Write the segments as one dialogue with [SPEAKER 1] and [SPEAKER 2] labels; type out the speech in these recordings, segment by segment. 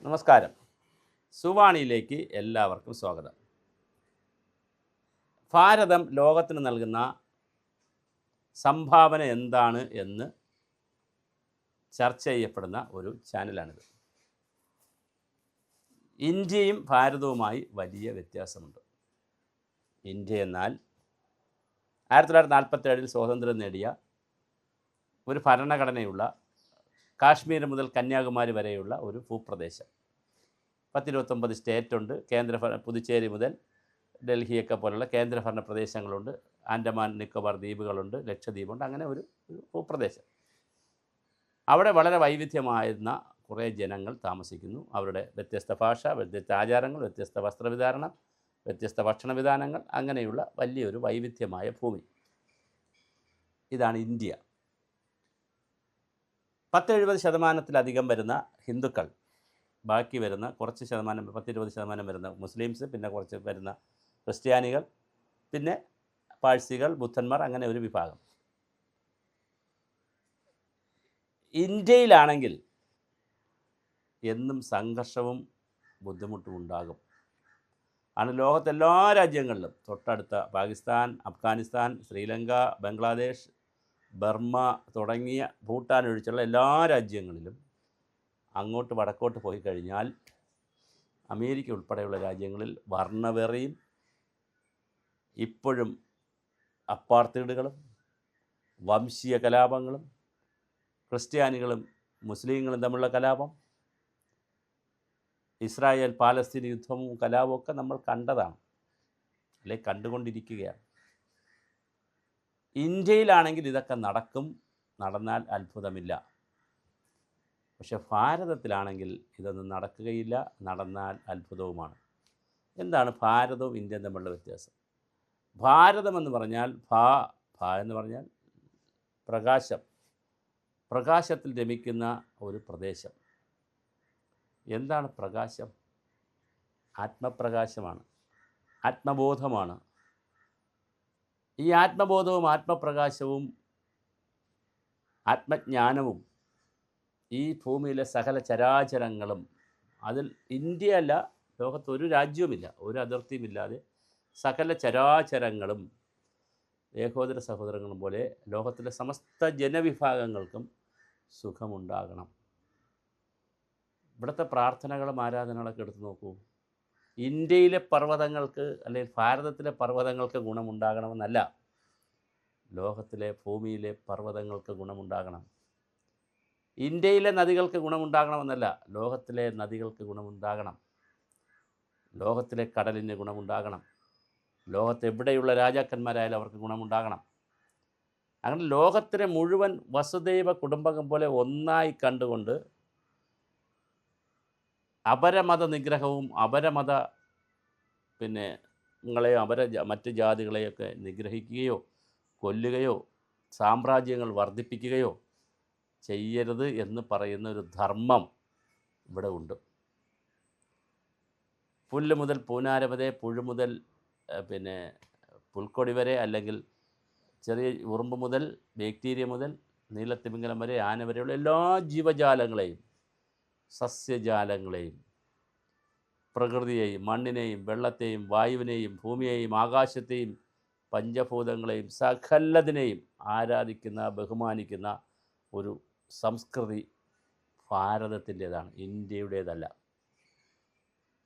[SPEAKER 1] നമസ്കാരം. സുവാണിയിലേക്ക് എല്ലാവർക്കും സ്വാഗതം. ഭാരതം ലോകത്തിന് നൽകുന്ന സംഭാവന എന്താണ് എന്ന് ചർച്ച ചെയ്യപ്പെടുന്ന ഒരു ചാനലാണിത്. ഇന്ത്യയും ഭാരതവുമായി വലിയ വ്യത്യാസമുണ്ട്. ഇന്ത്യ എന്നാൽ 1947 സ്വാതന്ത്ര്യം നേടിയ ഒരു ഭരണഘടനയുള്ള കാശ്മീർ മുതൽ കന്യാകുമാരി വരെയുള്ള ഒരു ഭൂപ്രദേശം. 10-29 സ്റ്റേറ്റുണ്ട്. പുതുച്ചേരി മുതൽ ഡൽഹിയൊക്കെ പോലുള്ള കേന്ദ്രഭരണ പ്രദേശങ്ങളുണ്ട്. ആൻഡമാൻ നിക്കോബാർ ദ്വീപുകളുണ്ട്, ലക്ഷദ്വീപുണ്ട്. അങ്ങനെ ഒരു ഭൂപ്രദേശം. അവിടെ വളരെ വൈവിധ്യമായിരുന്ന കുറേ ജനങ്ങൾ താമസിക്കുന്നു. അവരുടെ വ്യത്യസ്ത ഭാഷ, വ്യത്യസ്ത ആചാരങ്ങൾ, വ്യത്യസ്ത വസ്ത്രവിധാരണം, വ്യത്യസ്ത ഭക്ഷണ വിധാനങ്ങൾ, അങ്ങനെയുള്ള വലിയൊരു വൈവിധ്യമായ ഭൂമി. ഇതാണ് ഇന്ത്യ. 70% വരുന്ന ഹിന്ദുക്കൾ, ബാക്കി വരുന്ന കുറച്ച് ശതമാനം, 10-20% വരുന്ന മുസ്ലിംസ്, പിന്നെ കുറച്ച് വരുന്ന ക്രിസ്ത്യാനികൾ, പിന്നെ പാഴ്സികൾ, ബുദ്ധന്മാർ, അങ്ങനെ ഒരു വിഭാഗം. ഇന്ത്യയിലാണെങ്കിൽ എന്നും സംഘർഷവും ബുദ്ധിമുട്ടും ഉണ്ടാകും. ആണ് ലോകത്തെല്ലാ രാജ്യങ്ങളിലും, തൊട്ടടുത്ത പാകിസ്ഥാൻ, അഫ്ഗാനിസ്ഥാൻ, ശ്രീലങ്ക, ബംഗ്ലാദേശ്, ബർമ്മ തുടങ്ങിയ ഭൂട്ടാൻ ഒഴിച്ചുള്ള എല്ലാ രാജ്യങ്ങളിലും അങ്ങോട്ട് വടക്കോട്ട് പോയി കഴിഞ്ഞാൽ അമേരിക്ക ഉൾപ്പെടെയുള്ള രാജ്യങ്ങളിൽ വർണ്ണവെറിയും ഇപ്പോഴും അപ്പാർത്തൈഡുകളും വംശീയ കലാപങ്ങളും ക്രിസ്ത്യാനികളും മുസ്ലിങ്ങളും തമ്മിലുള്ള കലാപം, ഇസ്രായേൽ പാലസ്തീൻ യുദ്ധവും കലാപവും ഒക്കെ നമ്മൾ കണ്ടതാണ്, അല്ലെങ്കിൽ കണ്ടുകൊണ്ടിരിക്കുകയാണ്. ഇന്ത്യയിലാണെങ്കിൽ ഇതൊക്കെ നടന്നാൽ അത്ഭുതമില്ല. പക്ഷെ ഭാരതത്തിലാണെങ്കിൽ ഇതൊന്നും നടക്കുകയില്ല, നടന്നാൽ അത്ഭുതവുമാണ്. എന്താണ് ഭാരതവും ഇന്ത്യയും തമ്മിലുള്ള വ്യത്യാസം? ഭാരതമെന്ന് പറഞ്ഞാൽ എന്ന് പറഞ്ഞാൽ പ്രകാശം, പ്രകാശത്തിൽ രമിക്കുന്ന ഒരു പ്രദേശം. എന്താണ് പ്രകാശം? ആത്മപ്രകാശമാണ്, ആത്മബോധമാണ്. ഈ ആത്മബോധവും ആത്മപ്രകാശവും ആത്മജ്ഞാനവും ഈ ഭൂമിയിലെ സകല ചരാചരങ്ങളും, അതിൽ ഇന്ത്യയല്ല, ലോകത്തൊരു രാജ്യവുമില്ല, ഒരു അതിർത്തിയുമില്ലാതെ സകല ചരാചരങ്ങളും ഏകോദര സഹോദരങ്ങളും പോലെ ലോകത്തിലെ സമസ്ത ജനവിഭാഗങ്ങൾക്കും സുഖമുണ്ടാകണം. ഇവിടുത്തെ പ്രാർത്ഥനകളും ആരാധനകളൊക്കെ എടുത്തു നോക്കൂ. ഇന്ത്യയിലെ പർവ്വതങ്ങൾക്ക് അല്ലെങ്കിൽ ഭാരതത്തിലെ പർവ്വതങ്ങൾക്ക് ഗുണമുണ്ടാകണമെന്നല്ല, ലോകത്തിലെ ഭൂമിയിലെ പർവ്വതങ്ങൾക്ക് ഗുണമുണ്ടാകണം. ഇന്ത്യയിലെ നദികൾക്ക് ഗുണമുണ്ടാകണമെന്നല്ല, ലോകത്തിലെ നദികൾക്ക് ഗുണമുണ്ടാകണം. ലോകത്തിലെ കടലിന് ഗുണമുണ്ടാകണം. ലോകത്തെവിടെയുള്ള രാജാക്കന്മാരായാലും അവർക്ക് ഗുണമുണ്ടാകണം. അങ്ങനെ ലോകത്തിലെ മുഴുവൻ വസുദൈവ കുടുംബകം പോലെ ഒന്നായി കണ്ടുകൊണ്ട് അപരമത നിഗ്രഹവും മറ്റ് ജാതികളെയൊക്കെ നിഗ്രഹിക്കുകയോ കൊല്ലുകയോ സാമ്രാജ്യങ്ങൾ വർദ്ധിപ്പിക്കുകയോ ചെയ്യരുത് എന്ന് പറയുന്ന ഒരു ധർമ്മം ഇവിടെ ഉണ്ട്. പുല്ല് മുതൽ പൂനാര വരെ, പുഴു മുതൽ പുൽക്കൊടി വരെ, അല്ലെങ്കിൽ ചെറിയ ഉറുമ്പ് മുതൽ ബാക്ടീരിയ മുതൽ നീലത്തിമിംഗലം വരെ, ആന വരെയുള്ള എല്ലാ ജീവജാലങ്ങളെയും, സസ്യജാലങ്ങളെയും, പ്രകൃതിയെയും, മണ്ണിനെയും, വെള്ളത്തെയും, വായുവിനെയും, ഭൂമിയെയും, ആകാശത്തെയും, പഞ്ചഭൂതങ്ങളെയും, സകലതിനെയും ആരാധിക്കുന്ന, ബഹുമാനിക്കുന്ന ഒരു സംസ്കൃതി ഭാരതത്തിൻ്റേതാണ്, ഇന്ത്യയുടേതല്ല.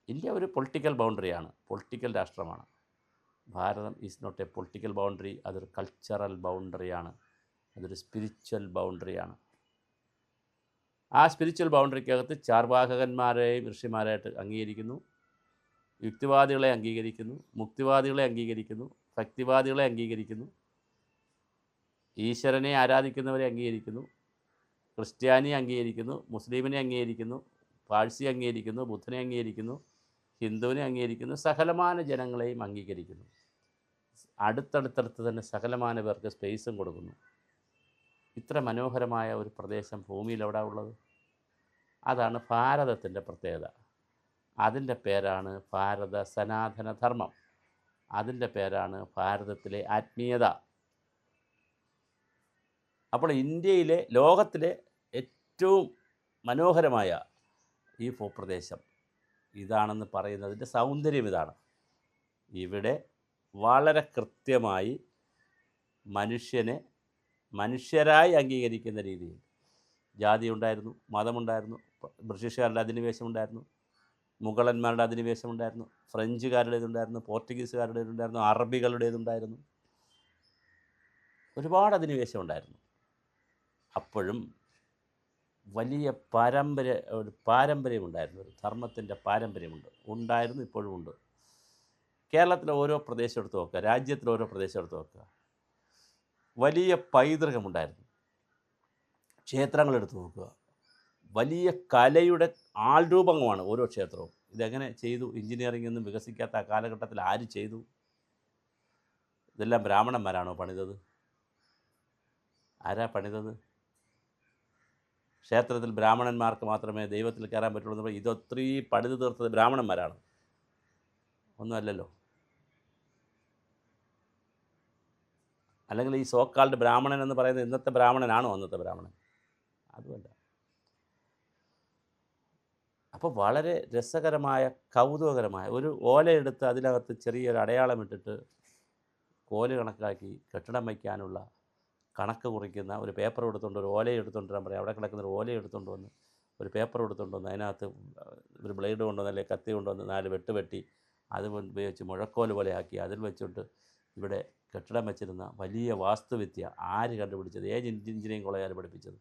[SPEAKER 1] ഇന്ത്യ ഒരു പൊളിറ്റിക്കൽ ബൗണ്ടറിയാണ്, പൊളിറ്റിക്കൽ രാഷ്ട്രമാണ്. Bharatam is not a political boundary, അതൊരു കൾച്ചറൽ ബൗണ്ടറിയാണ്, അതൊരു സ്പിരിച്വൽ ബൗണ്ടറിയാണ്. ആ സ്പിരിച്വൽ ബൗണ്ടറിക്കകത്ത് ചാർവാകന്മാരെയും ഋഷിമാരായിട്ട് അംഗീകരിക്കുന്നു, യുക്തിവാദികളെ അംഗീകരിക്കുന്നു, മുക്തിവാദികളെ അംഗീകരിക്കുന്നു, ഭക്തിവാദികളെ അംഗീകരിക്കുന്നു, ഈശ്വരനെ ആരാധിക്കുന്നവരെ അംഗീകരിക്കുന്നു, ക്രിസ്ത്യാനിയെ അംഗീകരിക്കുന്നു, മുസ്ലിമിനെ അംഗീകരിക്കുന്നു, പാഴ്സിയെ അംഗീകരിക്കുന്നു, ബുദ്ധനെ അംഗീകരിക്കുന്നു, ഹിന്ദുവിനെ അംഗീകരിക്കുന്നു, സകലമാന ജനങ്ങളെയും അംഗീകരിക്കുന്നു. അടുത്തടുത്തടുത്ത് തന്നെ സകലമാന പേർക്ക് സ്പേസും കൊടുക്കുന്നു. ഇത്ര മനോഹരമായ ഒരു പ്രദേശം ഭൂമിയിൽ എവിടെ ഉള്ളത്? അതാണ് ഭാരതത്തിൻ്റെ പ്രത്യേകത. അതിൻ്റെ പേരാണ് ഭാരത സനാതന ധർമ്മം. അതിൻ്റെ പേരാണ് ഭാരതത്തിലെ ആത്മീയത. അപ്പോൾ ഇന്ത്യയിലെ, ലോകത്തിലെ ഏറ്റവും മനോഹരമായ ഈ ഭൂപ്രദേശം ഇതാണെന്ന് പറയുന്നതിൻ്റെ സൗന്ദര്യം ഇതാണ്. ഇവിടെ വളരെ കൃത്യമായി മനുഷ്യനെ മനുഷ്യരായി അംഗീകരിക്കുന്ന രീതിയിൽ ജാതി ഉണ്ടായിരുന്നു, മതമുണ്ടായിരുന്നു, ബ്രിട്ടീഷുകാരുടെ അധിനിവേശം ഉണ്ടായിരുന്നു, മുഗളന്മാരുടെ അധിനിവേശം ഉണ്ടായിരുന്നു, ഫ്രഞ്ചുകാരുടേതുണ്ടായിരുന്നു, പോർച്ചുഗീസുകാരുടേതുണ്ടായിരുന്നു, അറബികളുടേതുണ്ടായിരുന്നു, ഒരുപാട് അധിനിവേശം ഉണ്ടായിരുന്നു. അപ്പോഴും വലിയ ഒരു പാരമ്പര്യമുണ്ടായിരുന്നു, ഒരു ധർമ്മത്തിൻ്റെ ഉണ്ടായിരുന്നു, ഇപ്പോഴും ഉണ്ട്. കേരളത്തിലെ ഓരോ പ്രദേശം എടുത്ത് നോക്കുക, രാജ്യത്തിലെ ഓരോ പ്രദേശം എടുത്ത് നോക്കുക, വലിയ പൈതൃകമുണ്ടായിരുന്നു. ക്ഷേത്രങ്ങളെടുത്ത് നോക്കുക, വലിയ കലയുടെ ആൾരൂപങ്ങളാണ് ഓരോ ക്ഷേത്രവും. ഇതെങ്ങനെ ചെയ്തു? എഞ്ചിനീയറിംഗ് ഒന്നും വികസിക്കാത്ത ആ കാലഘട്ടത്തിൽ ആര് ചെയ്തു? ഇതെല്ലാം ബ്രാഹ്മണന്മാരാണോ പണിതത്? ആരാ പണിതത്? ക്ഷേത്രത്തിൽ ബ്രാഹ്മണന്മാർക്ക് മാത്രമേ ദൈവത്തിൽ കയറാൻ പറ്റുള്ളൂ എന്ന് പറയുമ്പോൾ ഇതൊത്തിരി പണിത് തീർത്തത് ബ്രാഹ്മണന്മാരാണ്, ഒന്നുമല്ലല്ലോ. അല്ലെങ്കിൽ ഈ സോക്കാൾഡ് ബ്രാഹ്മണൻ എന്ന് പറയുന്നത് ഇന്നത്തെ ബ്രാഹ്മണനാണോ അന്നത്തെ ബ്രാഹ്മണൻ? അതുമല്ല. അപ്പോൾ വളരെ രസകരമായ കൗതുകകരമായ ഒരു ഓലയെടുത്ത് അതിനകത്ത് ചെറിയൊരു അടയാളം ഇട്ടിട്ട് കോല് കണക്കാക്കി കെട്ടിടം വയ്ക്കാനുള്ള കണക്ക് കുറിക്കുന്ന ഒരു പേപ്പർ എടുത്തുകൊണ്ട് ഒരു ഓല എടുത്തുകൊണ്ട് വരാൻ പറയും. അവിടെ കിടക്കുന്ന ഒരു ഓല എടുത്തുകൊണ്ട് വന്ന് ഒരു പേപ്പർ എടുത്തുകൊണ്ട് വന്ന് അതിനകത്ത് ഒരു ബ്ലേഡ് കൊണ്ടുവന്ന് അല്ലെങ്കിൽ കത്തി കൊണ്ടുവന്ന് 4 വെട്ട് വെട്ടി അത് ഉപയോഗിച്ച് മുഴക്കോല് പോലെ ആക്കി അതിൽ വെച്ചിട്ട് ഇവിടെ കെട്ടിടം വെച്ചിരുന്ന വലിയ വാസ്തുവിദ്യ ആര് കണ്ടുപിടിച്ചത്? ഏത് എഞ്ചിനീയറിംഗ് കോളേജാണ് പഠിപ്പിച്ചത്?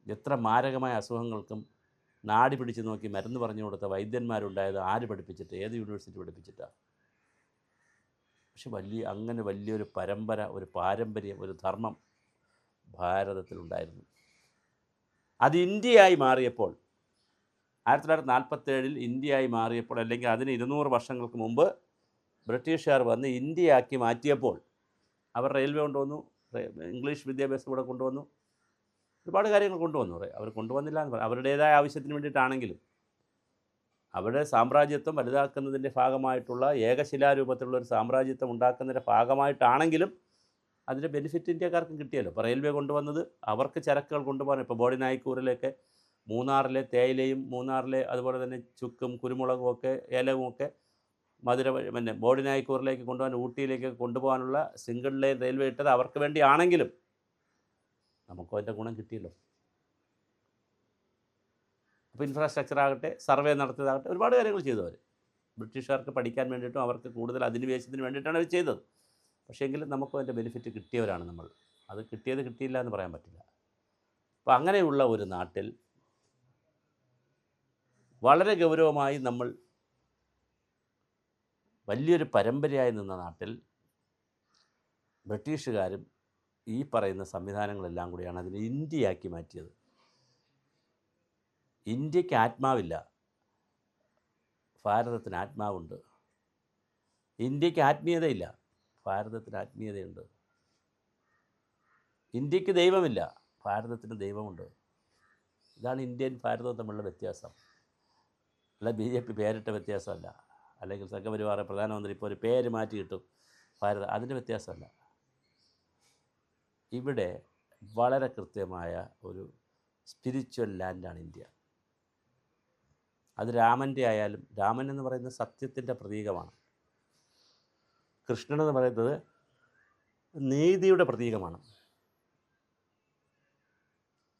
[SPEAKER 1] എത്ര മാരകമായ അസുഖങ്ങൾക്കും നാടി പിടിച്ച് നോക്കി മരുന്ന് പറഞ്ഞു കൊടുത്ത വൈദ്യന്മാരുണ്ടായത് ആര് പഠിപ്പിച്ചിട്ട്? ഏത് യൂണിവേഴ്സിറ്റി പഠിപ്പിച്ചിട്ടാണ്? പക്ഷെ അങ്ങനെ വലിയൊരു പരമ്പര, ഒരു പാരമ്പര്യം, ഒരു ധർമ്മം ഭാരതത്തിലുണ്ടായിരുന്നു. അത് ഇന്ത്യയായി മാറിയപ്പോൾ 1947 ഇന്ത്യയായി മാറിയപ്പോൾ, അല്ലെങ്കിൽ അതിന് 200 വർഷങ്ങൾക്ക് മുമ്പ് ബ്രിട്ടീഷുകാർ വന്ന് ഇന്ത്യയാക്കി മാറ്റിയപ്പോൾ അവർ റെയിൽവേ കൊണ്ടുവന്നു, ഇംഗ്ലീഷ് വിദ്യാഭ്യാസം കൂടെ കൊണ്ടുവന്നു, ഒരുപാട് കാര്യങ്ങൾ കൊണ്ടുവന്നു. അവർ കൊണ്ടുവന്നില്ല എന്ന് പറയാം, അവരുടേതായ ആവശ്യത്തിന് വേണ്ടിയിട്ടാണെങ്കിലും അവരുടെ സാമ്രാജ്യത്വം വലുതാക്കുന്നതിൻ്റെ ഭാഗമായിട്ടുള്ള ഏകശിലാരൂപത്തിലുള്ള ഒരു സാമ്രാജ്യത്വം ഉണ്ടാക്കുന്നതിൻ്റെ ഭാഗമായിട്ടാണെങ്കിലും അതിൻ്റെ ബെനിഫിറ്റ് ഇന്ത്യക്കാർക്കും കിട്ടിയല്ലോ. ഇപ്പോൾ റെയിൽവേ കൊണ്ടുവന്നത് അവർക്ക് ചരക്കുകൾ കൊണ്ടുപോകാൻ. ഇപ്പോൾ ബോഡിനായിക്കൂറിലേക്ക് മൂന്നാറിലെ തേയിലയും മൂന്നാറിലെ അതുപോലെ തന്നെ ചുക്കും കുരുമുളകും ഒക്കെ ഏലവും ഒക്കെ ബോഡിനായിക്കൂറിലേക്ക് കൊണ്ടുപോകാൻ, ഊട്ടിയിലേക്ക് കൊണ്ടുപോകാനുള്ള സിംഗിൾ ലൈൻ റെയിൽവേ ഇട്ടത് അവർക്ക് വേണ്ടിയാണെങ്കിലും നമുക്കും അതിൻ്റെ ഗുണം കിട്ടിയല്ലോ. അപ്പോൾ ഇൻഫ്രാസ്ട്രക്ചർ ആകട്ടെ, സർവേ നടത്തിയതാകട്ടെ, ഒരുപാട് കാര്യങ്ങൾ ചെയ്തു അവർ. ബ്രിട്ടീഷുകാർക്ക് പഠിക്കാൻ വേണ്ടിയിട്ടും അവർക്ക് കൂടുതൽ അധിനിവേശത്തിന് വേണ്ടിയിട്ടാണ് അവർ ചെയ്തത്. പക്ഷേ എങ്കിലും നമുക്കും അതിൻ്റെ ബെനിഫിറ്റ് കിട്ടിയവരാണ് നമ്മൾ. അത് കിട്ടിയില്ല എന്ന് പറയാൻ പറ്റില്ല. അപ്പോൾ അങ്ങനെയുള്ള ഒരു നാട്ടിൽ വളരെ ഗൗരവമായി നമ്മൾ വലിയൊരു പരമ്പരയായി നിന്ന നാട്ടിൽ ബ്രിട്ടീഷുകാരും ഈ പറയുന്ന സംവിധാനങ്ങളെല്ലാം കൂടിയാണ് അതിനെ ഇന്ത്യയാക്കി മാറ്റിയത്. ഇന്ത്യക്ക് ആത്മാവില്ല, ഭാരതത്തിന് ആത്മാവുണ്ട്. ഇന്ത്യക്ക് ആത്മീയതയില്ല, ഭാരതത്തിന് ആത്മീയതയുണ്ട്. ഇന്ത്യക്ക് ദൈവമില്ല, ഭാരതത്തിന് ദൈവമുണ്ട്. ഇതാണ് ഇന്ത്യൻ ഭാരതവും തമ്മിലുള്ള വ്യത്യാസം. അല്ല BJP പേരിട്ട വ്യത്യാസമല്ല, അല്ലെങ്കിൽ സംഘപരിവാർ പ്രധാനമന്ത്രി ഇപ്പോൾ ഒരു പേര് മാറ്റി കിട്ടും ഭാരതം, അതിൻ്റെ വ്യത്യാസമല്ല. ഇവിടെ വളരെ കൃത്യമായ ഒരു സ്പിരിച്വൽ ലാൻഡാണ് ഇന്ത്യ. അത് രാമൻ്റെ ആയാലും, രാമൻ എന്ന് പറയുന്നത് സത്യത്തിൻ്റെ പ്രതീകമാണ്, കൃഷ്ണൻ എന്ന് പറയുന്നത് നീതിയുടെ പ്രതീകമാണ്.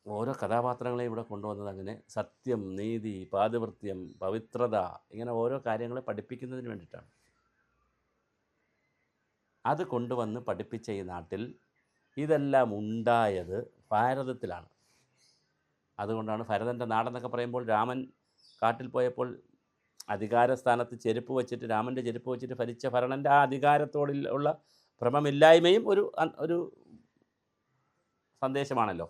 [SPEAKER 1] ഓരോ കഥാപാത്രങ്ങളെയും ഇവിടെ കൊണ്ടുവന്നത് അങ്ങനെ സത്യം, നീതി, പാതിവൃത്യം, പവിത്രത, ഇങ്ങനെ ഓരോ കാര്യങ്ങളെ പഠിപ്പിക്കുന്നതിന് വേണ്ടിയിട്ടാണ്. അത് കൊണ്ടുവന്ന് പഠിപ്പിച്ച ഈ നാട്ടിൽ ഇതെല്ലാം ഉണ്ടായത് ഭാരതത്തിലാണ്. അതുകൊണ്ടാണ് ഭരതൻ്റെ നാടെന്നൊക്കെ പറയുമ്പോൾ രാമൻ കാട്ടിൽ പോയപ്പോൾ അധികാരസ്ഥാനത്ത് ചെരുപ്പ് വെച്ചിട്ട്, രാമൻ്റെ ചെരുപ്പ് വെച്ചിട്ട് ഭരിച്ച ഭരണൻ്റെ ആ അധികാരത്തോടുള്ള ഭ്രമമില്ലായ്മയും ഒരു സന്ദേശമാണല്ലോ.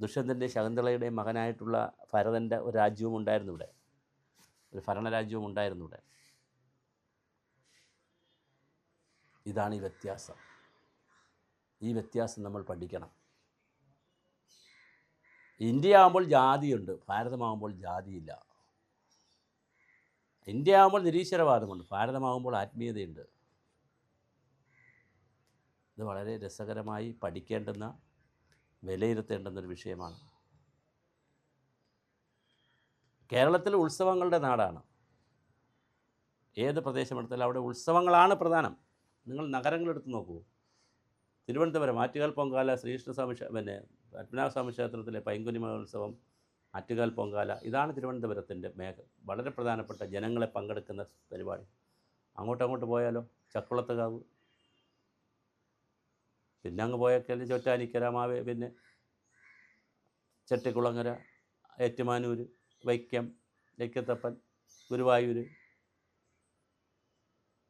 [SPEAKER 1] ദുഷ്യന്തൻ്റെ ശകുന്തളയുടെയും മകനായിട്ടുള്ള ഭരതൻ്റെ ഒരു രാജ്യവും ഉണ്ടായിരുന്നു ഇവിടെ, ഒരു ഭരണരാജ്യവും ഉണ്ടായിരുന്നു ഇവിടെ. ഇതാണ് ഈ വ്യത്യാസം. ഈ വ്യത്യാസം നമ്മൾ പഠിക്കണം. ഇന്ത്യ ആകുമ്പോൾ ജാതിയുണ്ട്, ഭാരതമാകുമ്പോൾ ജാതിയില്ല. ഇന്ത്യ ആകുമ്പോൾ നിരീശ്വരവാദമുണ്ട്, ഭാരതമാകുമ്പോൾ ആത്മീയതയുണ്ട്. ഇത് വളരെ രസകരമായി പഠിക്കേണ്ടുന്ന, വിലയിരുത്തേണ്ടുന്നൊരു വിഷയമാണ്. കേരളത്തിൽ ഉത്സവങ്ങളുടെ നാടാണ്. ഏത് പ്രദേശമെടുത്താലും അവിടെ ഉത്സവങ്ങളാണ് പ്രധാനം. നിങ്ങൾ നഗരങ്ങളെടുത്ത് നോക്കൂ. തിരുവനന്തപുരം ആറ്റുകാൽ പൊങ്കാല, ശ്രീകൃഷ്ണസ്വാമി പത്മനാഭസ്വാമി ക്ഷേത്രത്തിലെ പൈങ്കുനി മഹോത്സവം, ആറ്റുകാൽ പൊങ്കാല, ഇതാണ് തിരുവനന്തപുരത്തിൻ്റെ വളരെ പ്രധാനപ്പെട്ട ജനങ്ങളെ പങ്കെടുക്കുന്ന പരിപാടി. അങ്ങോട്ട് പോയാലോ ചക്കുളത്തുകാവ്, പിന്നെ അങ്ങ് പോയൊക്കെ ചോറ്റാനിക്കര, പിന്നെ ചെട്ടിക്കുളങ്ങര, ഏറ്റുമാനൂർ, വൈക്കം, ലക്കത്തപ്പൻ, ഗുരുവായൂർ,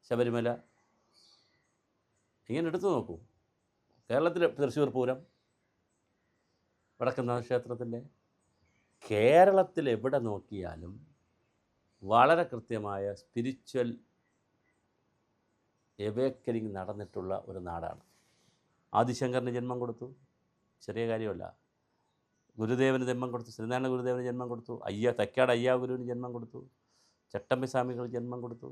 [SPEAKER 1] ശബരിമല, ഇങ്ങനെ എടുത്തു നോക്കൂ. കേരളത്തിൽ തൃശ്ശൂർ പൂരം, വടക്കുംനാഥ ക്ഷേത്രത്തിൻ്റെ, കേരളത്തിൽ എവിടെ നോക്കിയാലും വളരെ കൃത്യമായ സ്പിരിച്വൽ എവേക്കനിങ് നടന്നിട്ടുള്ള ഒരു നാടാണ്. ആദിശങ്കറിന് ജന്മം കൊടുത്തു, ചെറിയ കാര്യമല്ല. ഗുരുദേവന് ജന്മം കൊടുത്തു, ശ്രീനാരായണ ഗുരുദേവന് ജന്മം കൊടുത്തു, തൈക്കാട് അയ്യാ ഗുരുവിന് ജന്മം കൊടുത്തു, ചട്ടമ്പി സ്വാമികൾ ജന്മം കൊടുത്തു,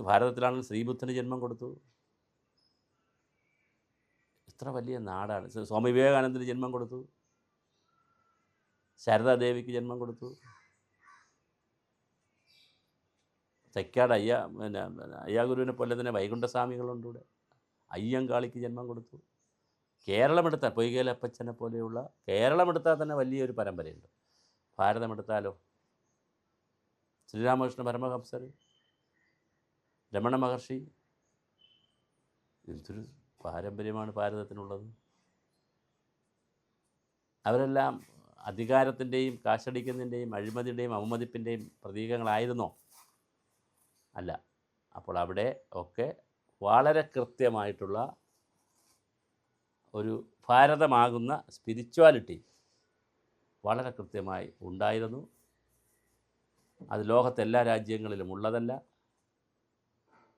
[SPEAKER 1] ഭാരതത്തിലാണെങ്കിൽ ശ്രീബുദ്ധന് ജന്മം കൊടുത്തു. ഇത്ര വലിയ നാടാണ്. സ്വാമി വിവേകാനന്ദന് ജന്മം കൊടുത്തു, ശാരദാദേവിക്ക് ജന്മം കൊടുത്തു, തൈക്കാട് അയ്യാ ഗുരുവിനെ പോലെ തന്നെ വൈകുണ്ഠസ്വാമികളുണ്ട് ഇവിടെ, അയ്യങ്കാളിക്ക് ജന്മം കൊടുത്തു. കേരളമെടുത്താൽ പൊയ്കേലപ്പച്ചനെ പോലെയുള്ള കേരളമെടുത്താൽ തന്നെ വലിയൊരു പരമ്പരയുണ്ട്. ഭാരതമെടുത്താലോ ശ്രീരാമകൃഷ്ണ പരമഹംസർ, രമണ മഹർഷി, എന്തൊരു പാരമ്പര്യമാണ് ഭാരതത്തിനുള്ളത്. അവരെല്ലാം അധികാരത്തിൻ്റെയും കാശടിക്കുന്നതിൻ്റെയും അഴിമതിയുടെയും അവമതിപ്പിൻ്റെയും പ്രതീകങ്ങളായിരുന്നോ? അല്ല. അപ്പോൾ അവിടെ ഒക്കെ വളരെ കൃത്യമായിട്ടുള്ള ഒരു ഭാരതമാകുന്ന സ്പിരിച്വാലിറ്റി വളരെ കൃത്യമായി ഉണ്ടായിരുന്നു. അത് ലോകത്തെ എല്ലാ രാജ്യങ്ങളിലും ഉള്ളതല്ല.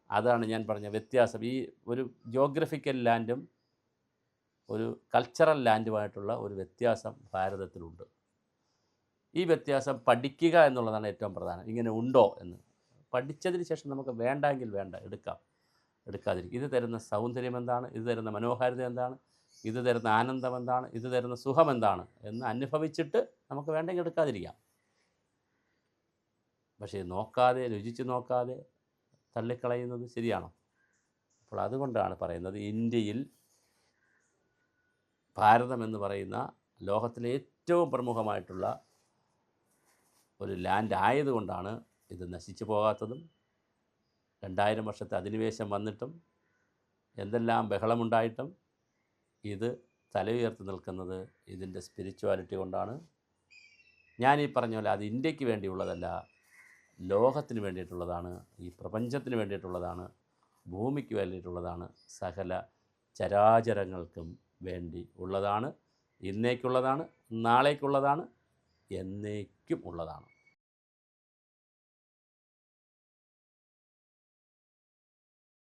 [SPEAKER 1] അതാണ് ഞാൻ പറഞ്ഞ വ്യത്യാസം. ഈ ഒരു ജിയോഗ്രഫിക്കൽ ലാൻഡും ഒരു കൾച്ചറൽ ലാൻഡുമായിട്ടുള്ള ഒരു വ്യത്യാസം ഭാരതത്തിലുണ്ട്. ഈ വ്യത്യാസം പഠിക്കുക എന്നുള്ളതാണ് ഏറ്റവും പ്രധാനം. ഇങ്ങനെ ഉണ്ടോ എന്ന് പഠിച്ചതിന് ശേഷം നമുക്ക് വേണ്ടെങ്കിൽ വേണ്ട, എടുക്കാതിരിക്കും. ഇത് തരുന്ന സൗന്ദര്യം എന്താണ്, ഇത് തരുന്ന മനോഹാരിത എന്താണ്, ഇത് തരുന്ന ആനന്ദം എന്താണ്, ഇത് തരുന്ന സുഖം എന്താണ് എന്ന് അനുഭവിച്ചിട്ട് നമുക്ക് വേണ്ടെങ്കിൽ എടുക്കാതിരിക്കാം. പക്ഷേ നോക്കാതെ, രുചിച്ച് നോക്കാതെ തള്ളിക്കളയുന്നത് ശരിയാണോ? അപ്പോൾ അതുകൊണ്ടാണ് പറയുന്നത്, ഇന്ത്യയിൽ ഭാരതം എന്ന് പറയുന്ന ലോകത്തിലെ ഏറ്റവും പ്രമുഖമായിട്ടുള്ള ഒരു ലാൻഡ് ആയതുകൊണ്ടാണ് ഇത് നശിച്ചു പോകാത്തതും. 2000 വർഷത്തെ അധിനിവേശം വന്നിട്ടും എന്തെല്ലാം ബഹളമുണ്ടായിട്ടും ഇത് തല ഉയർത്തി നിൽക്കുന്നത് ഇതിൻ്റെ സ്പിരിച്വാലിറ്റി കൊണ്ടാണ്. ഞാനീ പറഞ്ഞ പോലെ അത് ഇന്ത്യക്ക് വേണ്ടിയുള്ളതല്ല, ലോകത്തിന് വേണ്ടിയിട്ടുള്ളതാണ്, ഈ പ്രപഞ്ചത്തിന് വേണ്ടിയിട്ടുള്ളതാണ്, ഭൂമിക്ക് വേണ്ടിയിട്ടുള്ളതാണ്, സകല ചരാചരങ്ങൾക്കും വേണ്ടി ഉള്ളതാണ്. ഇന്നേക്കുള്ളതാണ്, നാളേക്കുള്ളതാണ്, എന്നേക്കും ഉള്ളതാണ്.